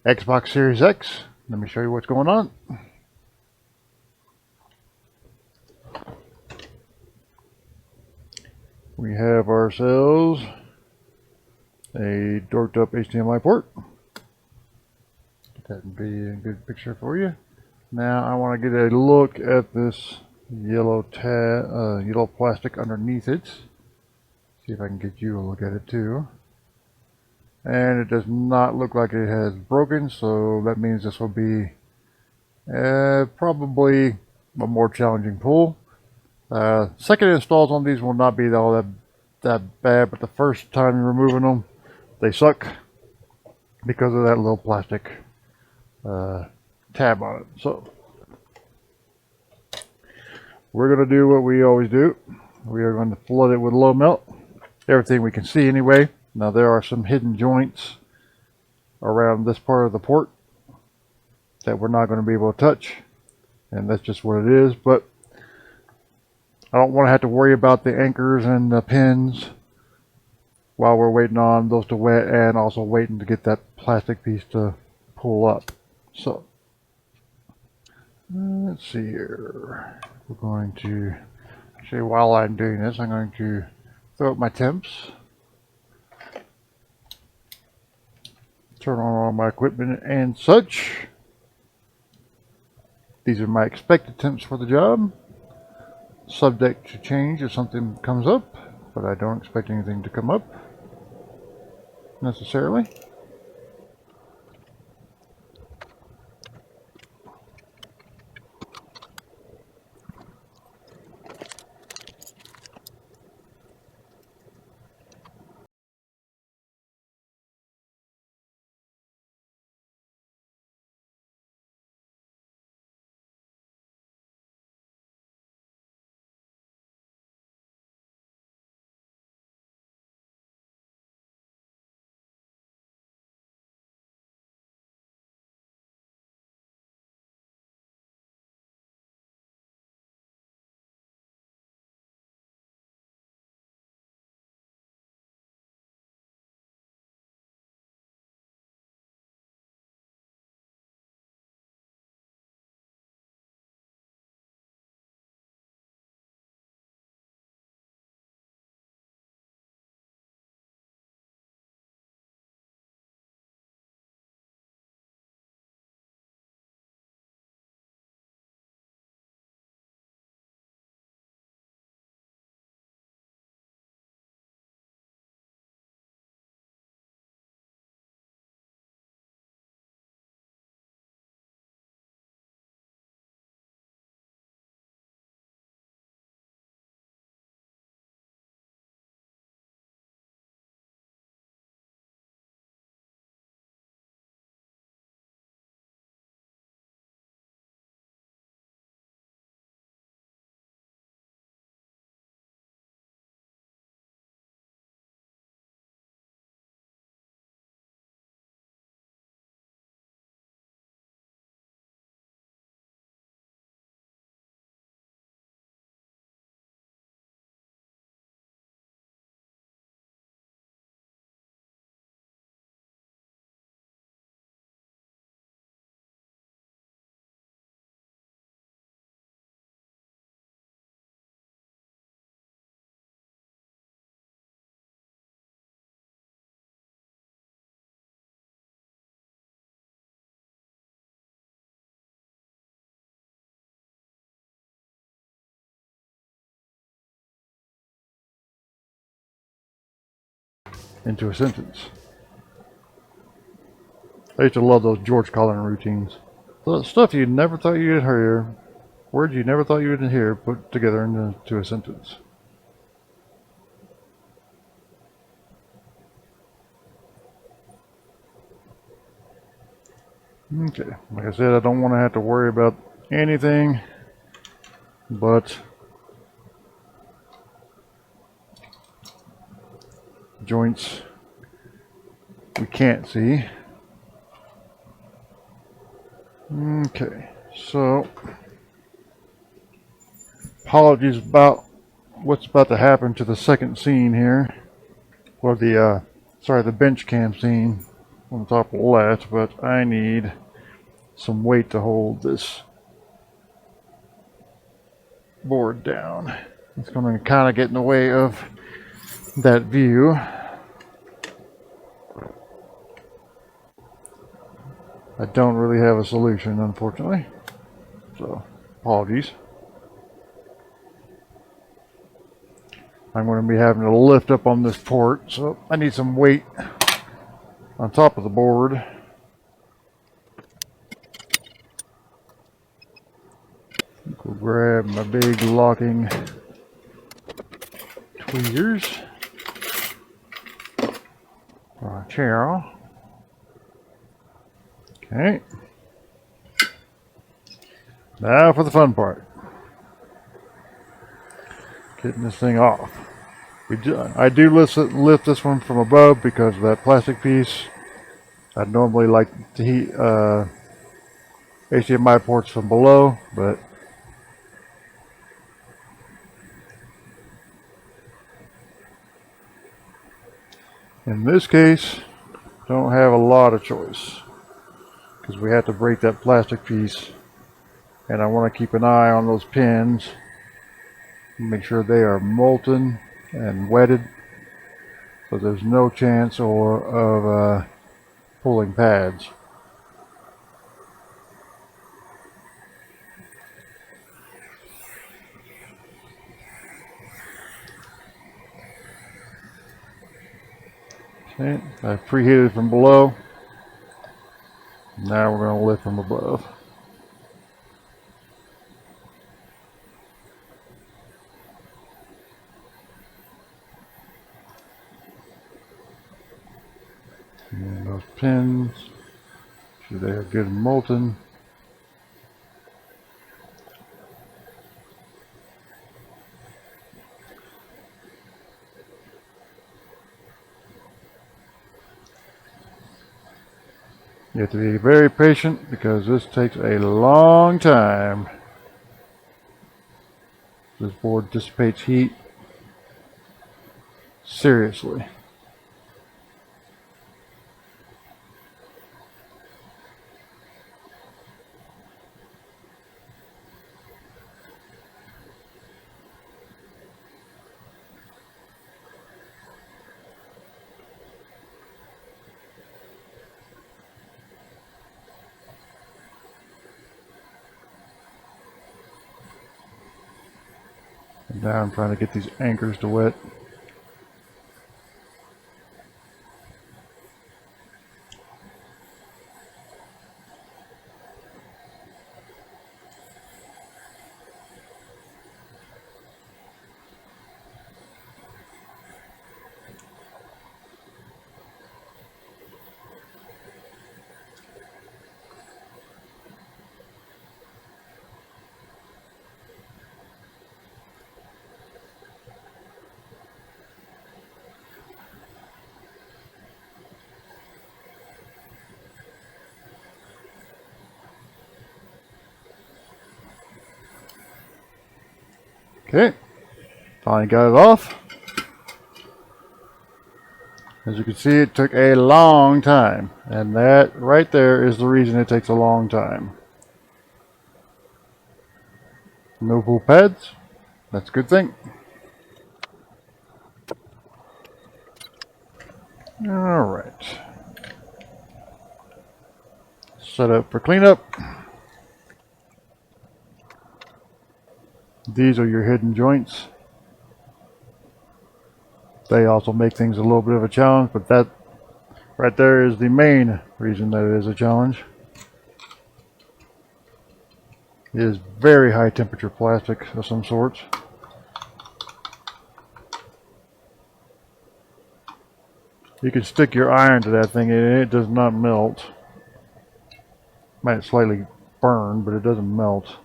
Xbox Series X. Let me show you what's going on. We have ourselves a dorked up HDMI port. That would be a good picture for you. Now I want to get a look at this yellow plastic underneath it. See if I can get you a look at it too. And it does not look like it has broken, so that means this will be probably a more challenging pull. Second installs on these will not be all that bad, but the first time you're removing them, they suck because of that little plastic tab on it. So we're going to do what we always do. We are going to flood it with low melt, everything we can see anyway. Now there are some hidden joints around this part of the port that we're not going to be able to touch, and that's just what it is. But I don't want to have to worry about the anchors and the pins while we're waiting on those to wet, and also waiting to get that plastic piece to pull up. So let's see here. We're going to actually, while I'm doing this, I'm going to throw up my temps, turn on all my equipment and such. These are my expected temps for the job, subject to change if something comes up, but I don't expect anything to come up necessarily. Into a sentence. I used to love those George Carlin routines. The stuff you never thought you'd hear, words you never thought you'd hear, put together into a sentence. Okay, like I said, I don't want to have to worry about anything but joints we can't see. Okay, so apologies about what's about to happen to the second scene here, or the bench cam scene. on top of that, but I need some weight to hold this board down. It's going to kind of get in the way of that view. I don't really have a solution, unfortunately, so apologies. I'm going to be having to lift up on this port, so I need some weight on top of the board. We'll grab my big locking tweezers for a chair. Okay. Now for the fun part. Getting this thing off. I do lift this one from above because of that plastic piece. I'd normally like to heat HDMI ports from below, but in this case, don't have a lot of choice because we have to break that plastic piece, and I want to keep an eye on those pins, make sure they are molten and wetted, so there's no chance of pulling pads. Okay, I've preheated from below. Now we're going to lift from above. And those pins, so they are good and molten. You have to be very patient because this takes a long time. This board dissipates heat seriously. And now I'm trying to get these anchors to wet. Okay, finally got it off. As you can see, it took a long time, and that right there is the reason it takes a long time. No pull pads, that's a good thing. Alright, set up for cleanup. These are your hidden joints. They also make things a little bit of a challenge, but that right there is the main reason that it is a challenge. It is very high temperature plastic of some sorts. You can stick your iron to that thing and it does not melt. Might slightly burn, but it doesn't melt.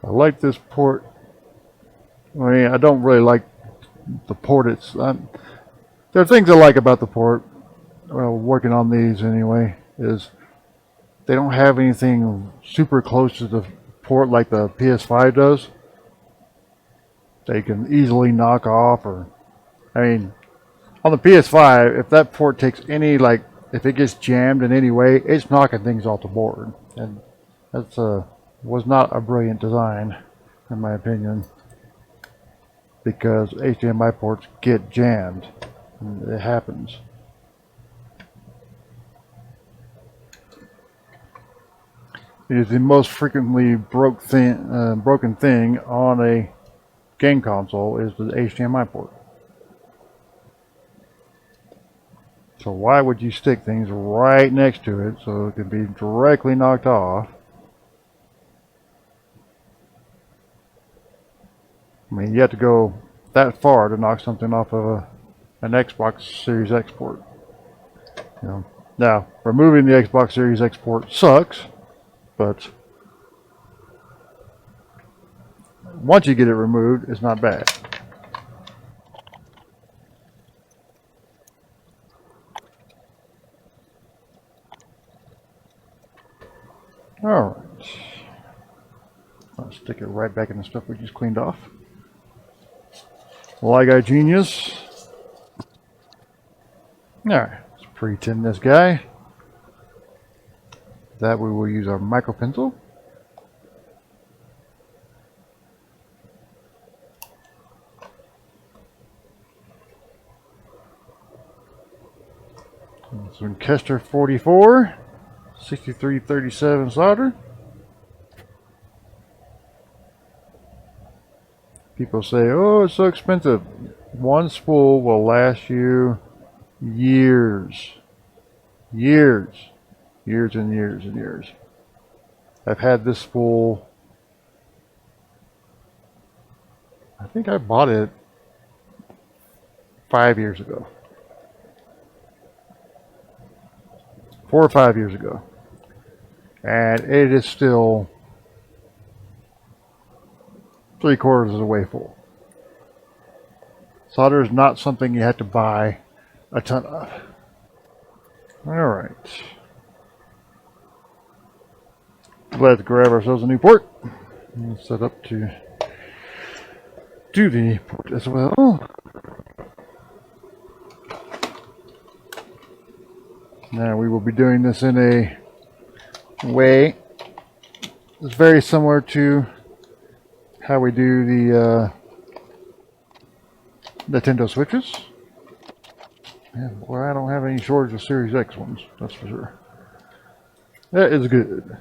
I like this port. I mean, I don't really like the port. There are things I like about the port. Well, working on these anyway, is they don't have anything super close to the port like the PS5 does. They can easily knock off, or I mean, on the PS5, if that port takes any, like, if it gets jammed in any way, it's knocking things off the board, and that's was not a brilliant design, in my opinion, because HDMI ports get jammed. It happens. It is the most frequently broken thing on a game console is the HDMI port. So why would you stick things right next to it so it can be directly knocked off? I mean, you have to go that far to knock something off of an Xbox Series X port. You know, now, removing the Xbox Series X port sucks, but once you get it removed, it's not bad. Alright. I'll stick it right back in the stuff we just cleaned off. Like I genius. Alright, let's pre-tin this guy. That we will use our micro pencil. Some Kester 44, 6337 solder. People say, oh, it's so expensive. One spool will last you years. Years. Years and years and years. I've had this spool, I think I bought it 5 years ago. 4 or 5 years ago. And it is still 3/4 of the way full. Solder is not something you have to buy a ton of. Alright. Let's grab ourselves a new port. And set up to do the port as well. Now we will be doing this in a way that's very similar to how we do the Nintendo Switches. Yeah, boy, I don't have any shortage of Series X ones, that's for sure. That is good.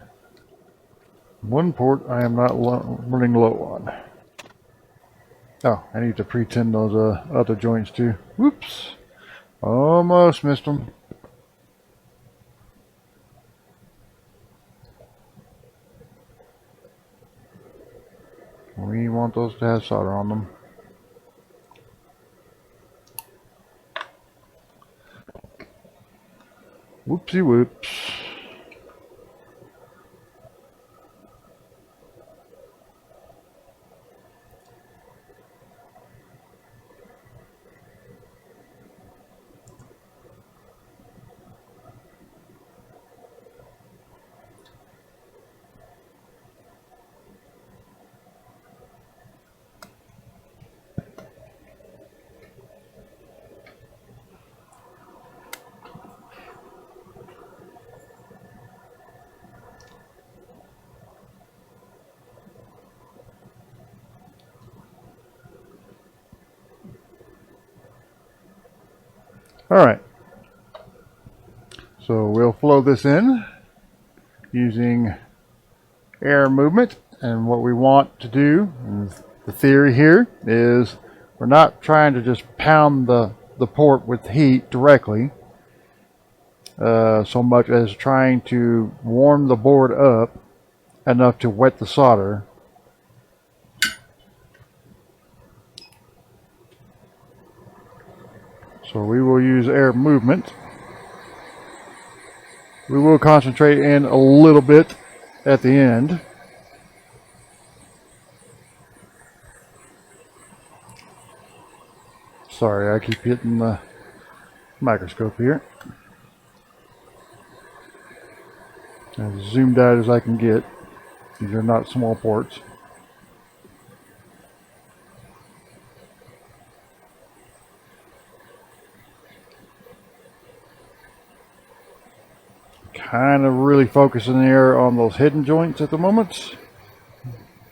One port I am not running low on. Oh, I need to pre-tin those other joints too. Whoops. Almost missed them. We want those to have solder on them. Whoopsie whoops. Alright, so we'll flow this in using air movement, and what we want to do, the theory here is we're not trying to just pound the port with heat directly so much as trying to warm the board up enough to wet the solder. So we will use air movement. We will concentrate in a little bit at the end. Sorry, I keep hitting the microscope here. As zoomed out as I can get. These are not small ports. Kind of really focusing there on those hidden joints at the moment.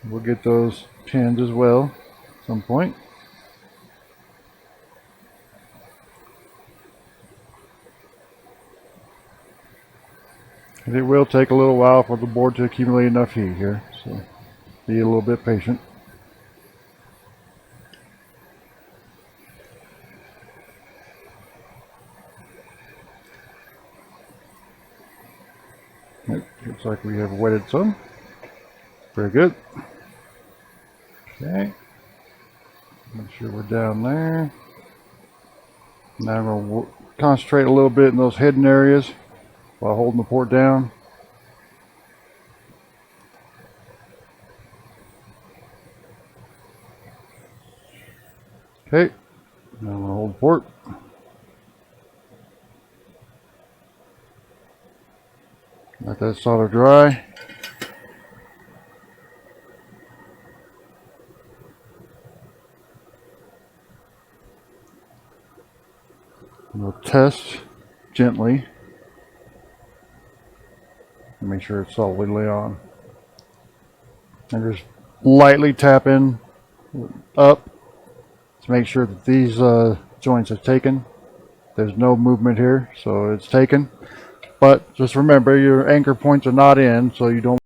We'll get those pinned as well at some point. And it will take a little while for the board to accumulate enough heat here, so be a little bit patient. It looks like we have wetted some. Very good. Okay. Make sure we're down there. Now I'm going to concentrate a little bit in those hidden areas while holding the port down. Okay. Now I'm going to hold the port. Let that solder dry. We'll test gently and make sure it's solidly on. And just lightly tap in up to make sure that these joints are taken. There's no movement here, so it's taken. But just remember, your anchor points are not in, so you don't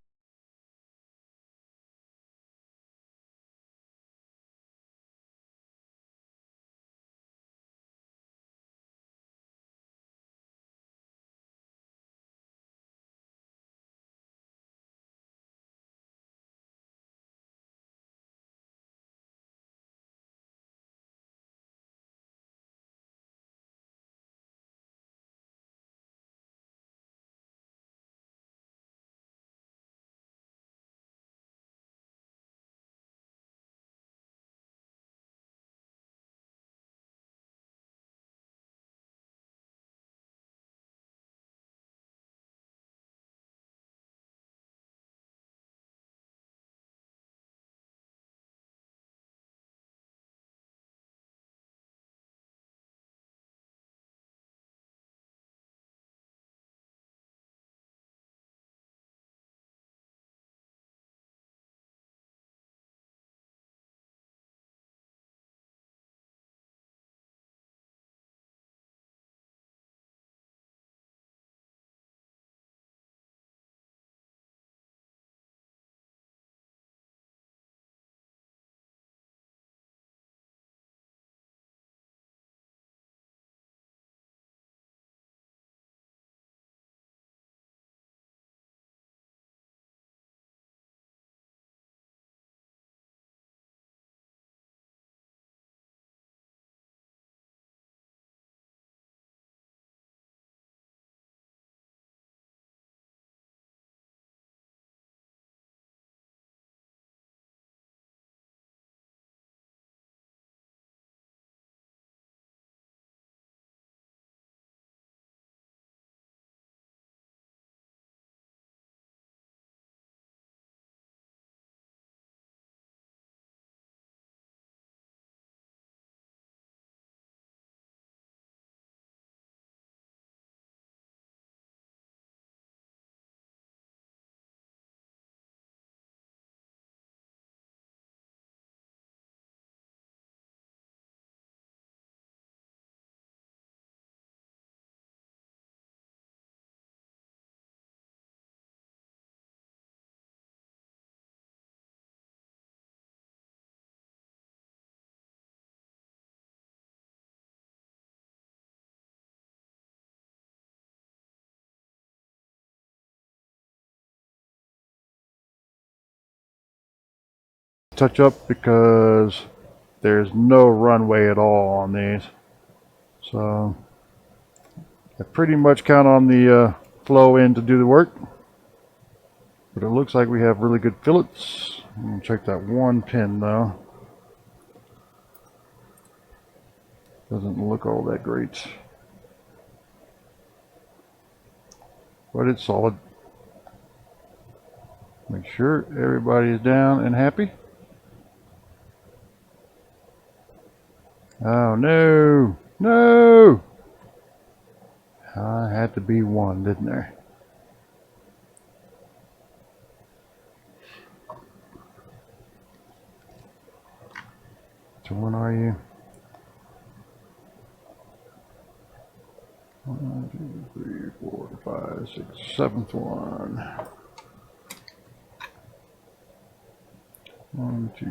touch up because there's no runway at all on these. So I pretty much count on the flow in to do the work. But it looks like we have really good fillets. I'm going to check that one pin though. Doesn't look all that great, but it's solid. Make sure everybody is down and happy. Oh no, no! I had to be one, didn't there? So when are you? 1, 2, 3, 4, 5, 6, 7th one. 1, 2,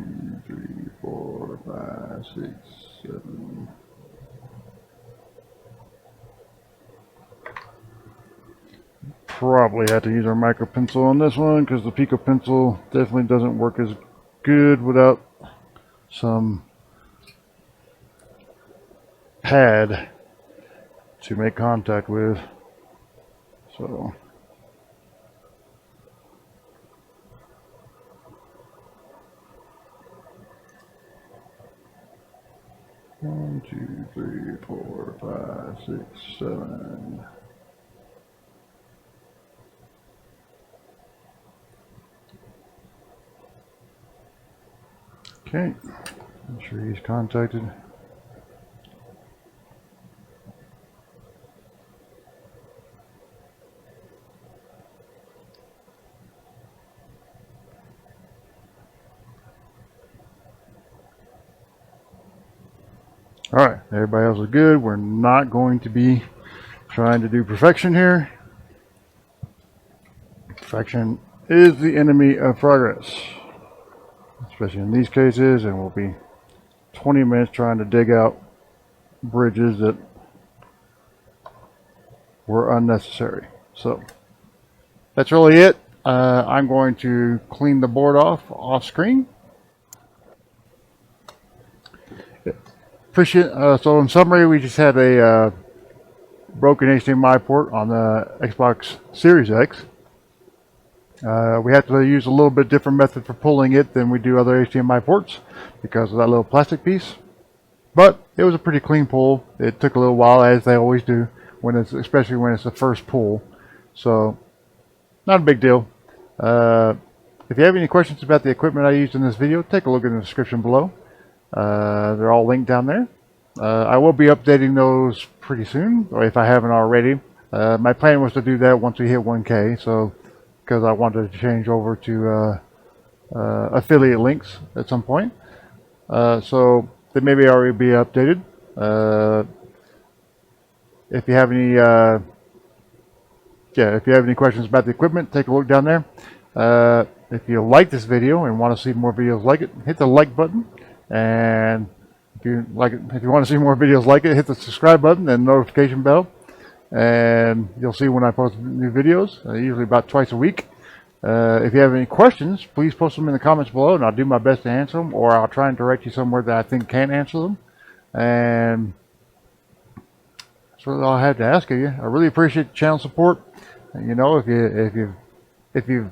3, 4, 5, 6, 7. Probably have to use our micro pencil on this one because the Pico pencil definitely doesn't work as good without some pad to make contact with. So one, 2, 3, 4, 5, 6, 7. Okay, make sure he's contacted. Alright, everybody else is good. We're not going to be trying to do perfection here. Perfection is the enemy of progress, especially in these cases, and we'll be 20 minutes trying to dig out bridges that were unnecessary. So that's really it. I'm going to clean the board off screen. Appreciate. So in summary, we just had a broken HDMI port on the Xbox Series X. We have to use a little bit different method for pulling it than we do other HDMI ports because of that little plastic piece. But it was a pretty clean pull. It took a little while, as they always do, especially when it's the first pull. So not a big deal. If you have any questions about the equipment I used in this video, take a look in the description below. They're all linked down there. I will be updating those pretty soon, or if I haven't already. My plan was to do that once we hit 1K, so because I wanted to change over to affiliate links at some point. So they maybe already be updated. If you have any, if you have any questions about the equipment, take a look down there. If you like this video and want to see more videos like it, hit the like button. And if you want to see more videos like it, hit the subscribe button and notification bell, and you'll see when I post new videos, usually about twice a week. If you have any questions, please post them in the comments below, and I'll do my best to answer them, or I'll try and direct you somewhere that I think can answer them. And that's really all I had to ask of you. I really appreciate the channel support. You know, if you've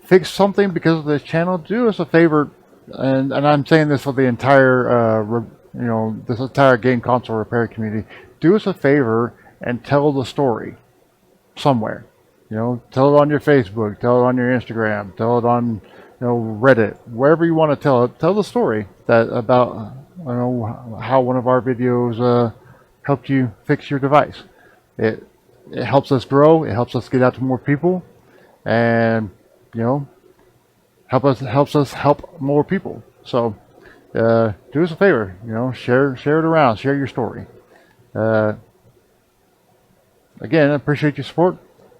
fixed something because of this channel, do us a favor. And I'm saying this for the entire, this entire game console repair community. Do us a favor and tell the story somewhere. You know, tell it on your Facebook, tell it on your Instagram, tell it on, Reddit, wherever you want to tell it. Tell the story about, how one of our videos helped you fix your device. It helps us grow. It helps us get out to more people, and helps us help more people. So do us a favor, share it around, share your story. Again, I appreciate your support,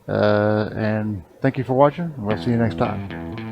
and thank you for watching. We'll see you next time.